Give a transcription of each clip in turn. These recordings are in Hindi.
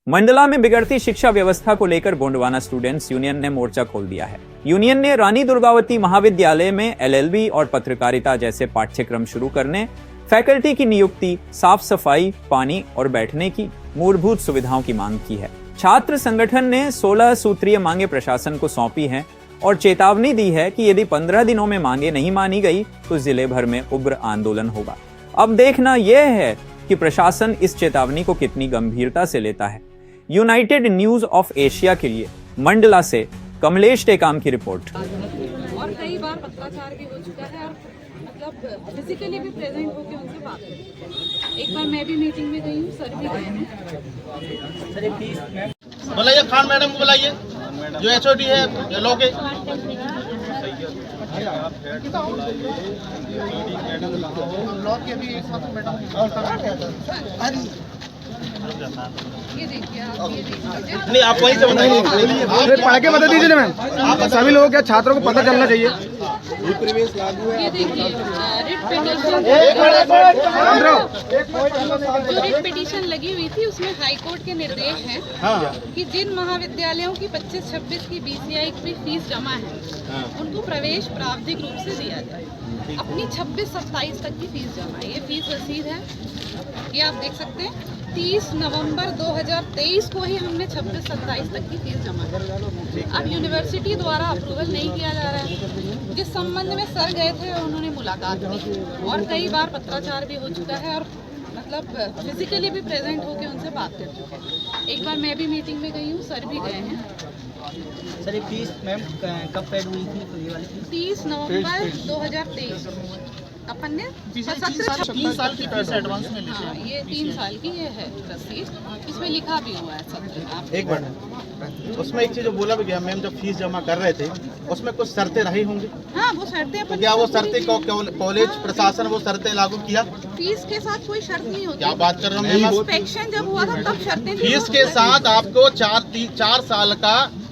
मंडला में बिगड़ती शिक्षा व्यवस्था को लेकर गोंडवाना स्टूडेंट्स यूनियन ने मोर्चा खोल दिया है। यूनियन ने रानी दुर्गावती महाविद्यालय में एलएलबी और पत्रकारिता जैसे पाठ्यक्रम शुरू करने, फैकल्टी की नियुक्ति, साफ सफाई, पानी और बैठने की मूलभूत सुविधाओं की मांग की है। छात्र संगठन ने 16 सूत्रीय मांगे प्रशासन को सौंपी हैं और चेतावनी दी है कि यदि 15 दिनों में मांगे नहीं मानी गई तो जिले भर में उग्र आंदोलन होगा। अब देखना यह है कि प्रशासन इस चेतावनी को कितनी गंभीरता से लेता है। यूनाइटेड न्यूज ऑफ एशिया के लिए मंडला से कमलेश टेकाम की रिपोर्ट। और कई बार पत्राचार भी हो चुका है और मतलब फिजिकली भी प्रेजेंट होकर उनसे बात करी। एक बार मैं भी मीटिंग में गई हूँ, सर भी गए हैं। बुलाइए खान मैडम को, बुलाइए जो एचओडी है लॉ के। नहीं, आप वहीं से बताइए। पढ़ के बता दीजिए मैम, सभी लोगों के छात्रों को पता चलना चाहिए। ये देखिए जो रिट पिटीशन लगी हुई थी उसमें हाई कोर्ट के निर्देश हैं कि जिन महाविद्यालयों की 25-26 की बीसीआई की फीस जमा है उनको प्रवेश प्रावधिक रूप से दिया जाए। अपनी 26-27 तक की फीस जमा है, ये फीस रसीद है, ये आप देख सकते हैं। 30 नवंबर 2023 को ही हमने 26-27 तक की फीस जमा की। अब यूनिवर्सिटी द्वारा अप्रूवल नहीं किया जा रहा है। जिस संबंध में सर गए थे उन्होंने मुलाकात की और कई बार पत्राचार भी हो चुका है और मतलब फिजिकली भी प्रेजेंट होकर उनसे बात कर चुके हैं। एक बार मैं भी मीटिंग में गई हूँ, सर भी गए हैं। सर ये फीस मैम कब पेड हुई थी? तो ये वाली 30 नवंबर 2023 अपन ने 3 साल की फीस एडवांस में ली। हाँ, ये 3 साल की ये है रसीद, इसमें लिखा भी हुआ है सब। एक मिनट, उसमें एक चीज जो बोला भी गया, मैम जब फीस जमा कर रहे थे उसमें कुछ शर्तें रही होंगी। हाँ, वो शर्तें तो क्या वो शर्तें कॉलेज प्रशासन वो शर्तें लागू किया? फीस के साथ कोई शर्त नहीं होती। क्या बात कर रहे हो? इंस्पेक्शन जब हुआ था तब शर्तें थी। फीस के साथ आपको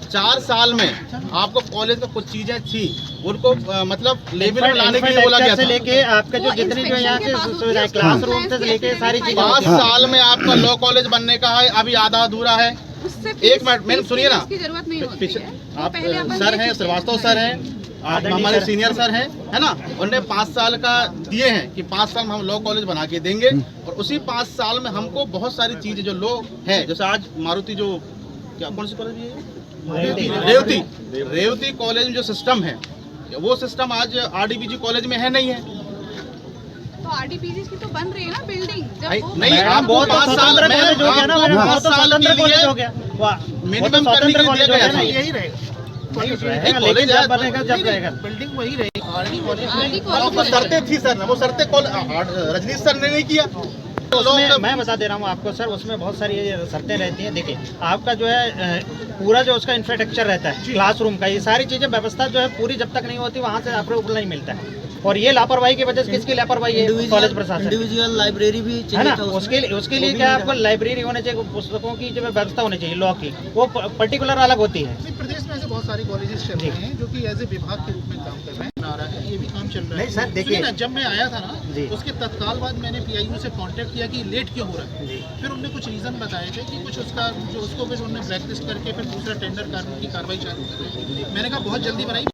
4 साल में आपको कॉलेज में कुछ चीजें थी उनको मतलब लेवल में लाने के लिए बोला गया था। लेके आपके जो जितनी जो यहाँ के सुविधाएं क्लासरूम से लेके सारी चीजें 5 साल में आपका लॉ कॉलेज बनने का है, अभी आधा अधूरा है। एक मिनट मैम सुनिए ना, जरूरत नहीं होती है। आप सर हैं, श्रीवास्तव सर हैं, आप हमारे सीनियर सर हैं, है ना। उन्होंने 5 साल का दिए हैं कि 5 साल में हम लॉ कॉलेज बना के देंगे और उसी 5 साल में हमको बहुत सारी चीजें जो लॉ है, जैसे आज मारुति जो क्या कौन सी कॉलेज है, रेवती कॉलेज में जो सिस्टम है वो सिस्टम आज आरडीपीजी कॉलेज में है नहीं है। तो आरडीपीजी की तो बन रही है ना बिल्डिंग। नहीं, आपको 5 साल में 5 साल के लिए मिनिमम करने के लिए दिया गया था। यही रहेगा कॉलेज बनेगा जब रहेगा बिल्डिंग वही रहेगी। वो शर्तें थी सर, वो शर्तें रजनीश सर ने नहीं किया। तो उसमें मैं बता दे रहा हूँ आपको सर, उसमें बहुत सारी शर्तें रहती हैं। देखिए आपका जो है पूरा जो उसका इंफ्रास्ट्रक्चर रहता है क्लासरूम का, ये सारी चीजें व्यवस्था जो है पूरी जब तक नहीं होती वहाँ से आपको नहीं मिलता है। और ये लापरवाही की वजह से किसकी लापरवाही है? कॉलेज प्रशासन। इंडिविजुअल लाइब्रेरी भी है ना, उसके लिए क्या आपको लाइब्रेरी होनी चाहिए, पुस्तकों की जो व्यवस्था होनी चाहिए लॉ की, वो पर्टिकुलर अलग होती है। प्रदेश में ऐसे बहुत सारे कॉलेजेस चल रहे हैं जो कि एज ए विभाग के रूप में काम कर रहे हैं। ये भी काम चल रहा है। नहीं सर देखिए ना, जब मैं आया था ना उसके तत्काल बाद मैंने पीआईयू से कांटेक्ट किया कि लेट क्यों हो रहा है। फिर उन्होंने कुछ रीजन बताए थे कि कुछ उसका जो उसको फिर उन्होंने ब्लैकलिस्ट करके फिर दूसरा टेंडर की कार्रवाई चालू कर रहे हैं। मैंने कहा बहुत जल्दी बनाई।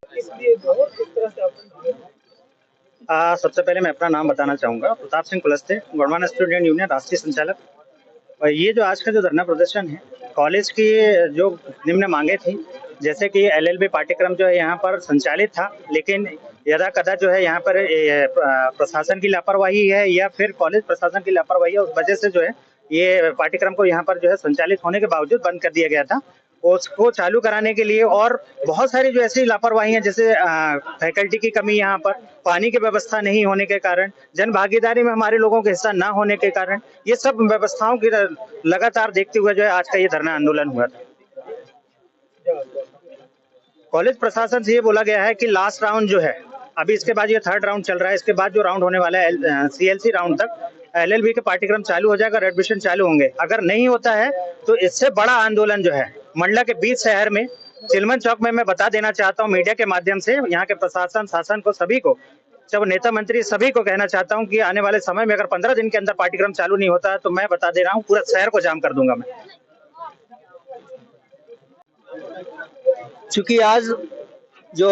सबसे पहले मैं अपना नाम बताना चाहूँगा, प्रताप सिंह कुलस्ते, गोंडवाना स्टूडेंट यूनियन राष्ट्रीय संचालक। और ये जो आज का जो धरना प्रदर्शन है, कॉलेज की जो निम्न मांगे थी, जैसे कि एलएलबी पाठ्यक्रम जो है यहाँ पर संचालित था, लेकिन यदा कदा जो है यहाँ पर प्रशासन की लापरवाही है या फिर कॉलेज प्रशासन की लापरवाही है, उस वजह से जो है ये पाठ्यक्रम को यहाँ पर जो है संचालित होने के बावजूद बंद कर दिया गया था। उसको चालू कराने के लिए और बहुत सारी जो ऐसी लापरवाही है, जैसे फैकल्टी की कमी, यहाँ पर पानी की व्यवस्था नहीं होने के कारण, जन भागीदारी में हमारे लोगों के हिस्सा ना होने के कारण, ये सब व्यवस्थाओं की लगातार देखते हुए जो है आज का ये धरना आंदोलन हुआ था। कॉलेज प्रशासन से ये बोला गया है कि लास्ट राउंड जो है, अभी इसके बाद ये 3rd राउंड चल रहा है, इसके बाद जो राउंड होने वाला है सीएलसी राउंड तक एलएलबी के पाठ्यक्रम चालू हो जाएगा, एडमिशन चालू होंगे। अगर नहीं होता है तो इससे बड़ा आंदोलन जो है मंडला के बीच शहर में चिलमन चौक में मैं बता देना चाहता हूँ मीडिया के माध्यम से, यहाँ के प्रशासन शासन को, सभी को, जब नेता मंत्री सभी को कहना चाहता हूँ कि आने वाले समय में अगर 15 दिन के अंदर पाठ्यक्रम चालू नहीं होता तो मैं बता दे रहा हूँ पूरा शहर को जाम कर दूंगा मैं। चूंकि आज जो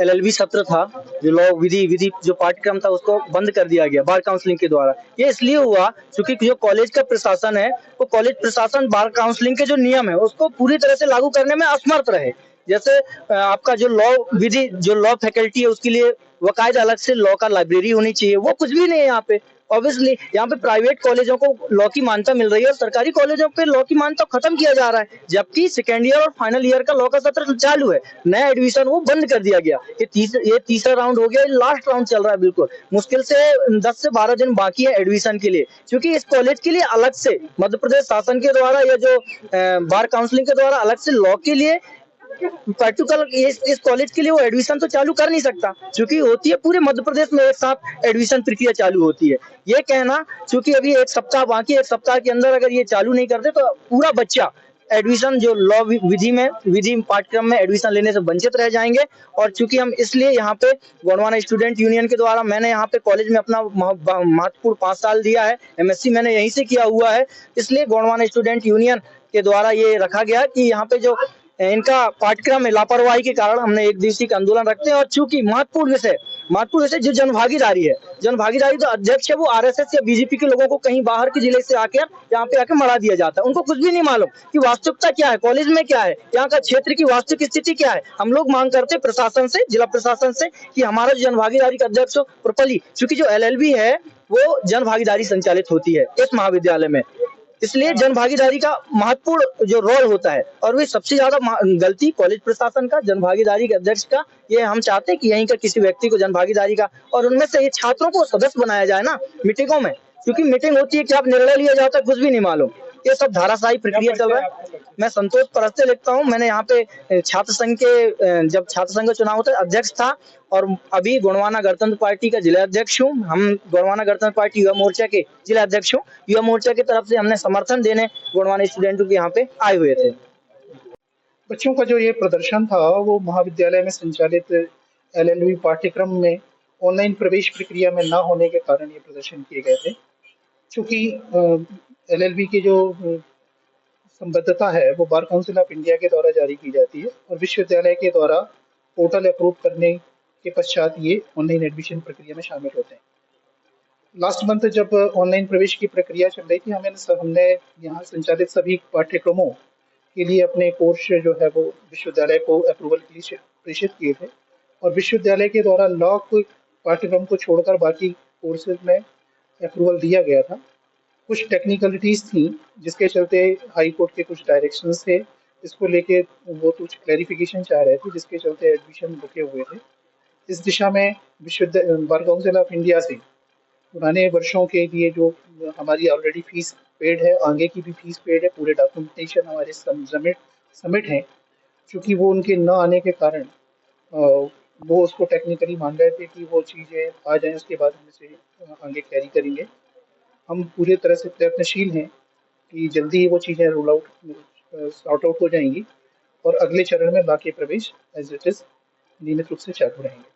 LLB सत्र था, जो लॉ विधि जो पाठ्यक्रम था उसको बंद कर दिया गया बार काउंसलिंग के द्वारा। ये इसलिए हुआ क्योंकि जो कॉलेज का प्रशासन है वो कॉलेज प्रशासन बार काउंसलिंग के जो नियम है उसको पूरी तरह से लागू करने में असमर्थ रहे। जैसे आपका जो लॉ फैकल्टी है उसके लिए बाकायदा अलग से लॉ का लाइब्रेरी होनी चाहिए, वो कुछ भी नहीं है यहाँ पे। ऑब्वियसली यहाँ पे प्राइवेट कॉलेजों को लॉ की मान्यता मिल रही है और सरकारी कॉलेजों पे लॉ की मान्यता खत्म किया जा रहा है, जबकि सेकेंड ईयर और फाइनल ईयर का लॉ का सत्र चालू है। नया एडमिशन वो बंद कर दिया गया। ये तीसरा राउंड हो गया, लास्ट राउंड चल रहा है। बिल्कुल मुश्किल से 10 से 12 दिन बाकी है एडमिशन के लिए, क्योंकि इस कॉलेज के लिए अलग से मध्य प्रदेश शासन के द्वारा या जो बार काउंसलिंग के द्वारा अलग से लॉ के लिए पर्टिकुलर इस कॉलेज के लिए वो एडमिशन तो चालू कर नहीं सकता, क्योंकि होती है पूरे मध्य प्रदेश में एक साथ एडमिशन प्रक्रिया चालू होती है। ये कहना क्योंकि अभी एक सप्ताह बाकी है, एक सप्ताह के अंदर अगर ये चालू नहीं करते तो पूरा बच्चा एडमिशन जो लॉ विधि पाठ्यक्रम में एडमिशन लेने से वंचित रह जाएंगे। और चूंकि हम इसलिए यहाँ पे गोंडवाना स्टूडेंट यूनियन के द्वारा मैंने यहाँ पे कॉलेज में अपना महत्वपूर्ण 5 साल दिया है, MSc मैंने यहीं से किया हुआ है, इसलिए गोंडवाना स्टूडेंट यूनियन के द्वारा ये रखा गया कि यहाँ पे जो इनका पाठ्यक्रम में लापरवाही के कारण हमने एक दिवसीय का आंदोलन रखते हैं। और चूंकि महत्वपूर्ण विषय जो जनभागीदारी है, जनभागीदारी तो अध्यक्ष है वो RSS या BJP के लोगों को कहीं बाहर के जिले से आकर यहाँ पे आके मरा दिया जाता है। उनको कुछ भी नहीं मालूम कि वास्तविकता क्या है, कॉलेज में क्या है, यहाँ का क्षेत्र की वास्तविक स्थिति क्या है। हम लोग मांग करते प्रशासन से, जिला प्रशासन से कि हमारा जो जनभागीदारी का अध्यक्ष हो प्रॉपर्ली, क्योंकि जो LLB है वो जनभागीदारी संचालित होती है इस महाविद्यालय में, इसलिए जनभागीदारी का महत्वपूर्ण जो रोल होता है। और वे सबसे ज्यादा गलती कॉलेज प्रशासन का, जनभागीदारी के अध्यक्ष का। ये हम चाहते हैं कि यहीं का किसी व्यक्ति को जनभागीदारी का, और उनमें से ये छात्रों को सदस्य बनाया जाए ना मीटिंगों में, क्योंकि मीटिंग होती है कि आप निर्णय लिया जाता है कुछ भी नहीं मालूम। ये सब धाराशाही प्रक्रिया चल रहा है। मैं संतोष परस्ते लिखता हूँ। मैंने यहाँ पे छात्र संघ के जब छात्र संघ का चुनाव होता है अध्यक्ष था, और अभी गोंडवाना गणतंत्र पार्टी का जिला अध्यक्ष हूँ। हम गोंडवाना गणतंत्र पार्टी युवा मोर्चा के जिला अध्यक्ष हूँ। युवा मोर्चा की तरफ से हमने समर्थन देने गोंडवाना स्टूडेंटों के यहाँ पे आए हुए थे। बच्चों का जो ये प्रदर्शन था वो महाविद्यालय में संचालित LLB पाठ्यक्रम में ऑनलाइन प्रवेश प्रक्रिया में न होने के कारण ये प्रदर्शन किए गए थे। चूँकि LLB की जो संबद्धता है वो बार काउंसिल ऑफ इंडिया के द्वारा जारी की जाती है और विश्वविद्यालय के द्वारा पोर्टल अप्रूव करने के पश्चात ये ऑनलाइन एडमिशन प्रक्रिया में शामिल होते हैं। लास्ट मंथ जब ऑनलाइन प्रवेश की प्रक्रिया चल रही थी, हमने यहाँ संचालित सभी पाठ्यक्रमों के लिए अपने कोर्स जो है वो विश्वविद्यालय को अप्रूवल के लिए प्रेषित किए थे, और विश्वविद्यालय के द्वारा लॉ पाठ्यक्रम को छोड़कर बाकी कोर्सेज में अप्रूवल दिया गया था। कुछ टेक्निकलिटीज़ थी जिसके चलते हाई कोर्ट के कुछ डायरेक्शंस थे, इसको लेके वो कुछ क्लैरिफिकेशन चाह रहे थे, जिसके चलते एडमिशन रुके हुए थे। इस दिशा में बार काउंसिल ऑफ इंडिया से पुराने वर्षों के लिए जो हमारी ऑलरेडी फीस पेड है, आगे की भी फीस पेड है, पूरे डॉक्यूमेंटेशन हमारे सबमिट हैं, क्योंकि वो उनके न आने के कारण वो उसको टेक्निकली मान रहे थे कि वो चीज़ें आ जाएं, उसके बाद हम इसे आगे कैरी करेंगे। हम पूरी तरह से प्रयत्नशील हैं कि जल्दी ही वो चीज़ें सॉर्ट आउट हो जाएंगी और अगले चरण में बाकी प्रवेश एज इट इज़ नियमित रूप से चालू रहेंगे।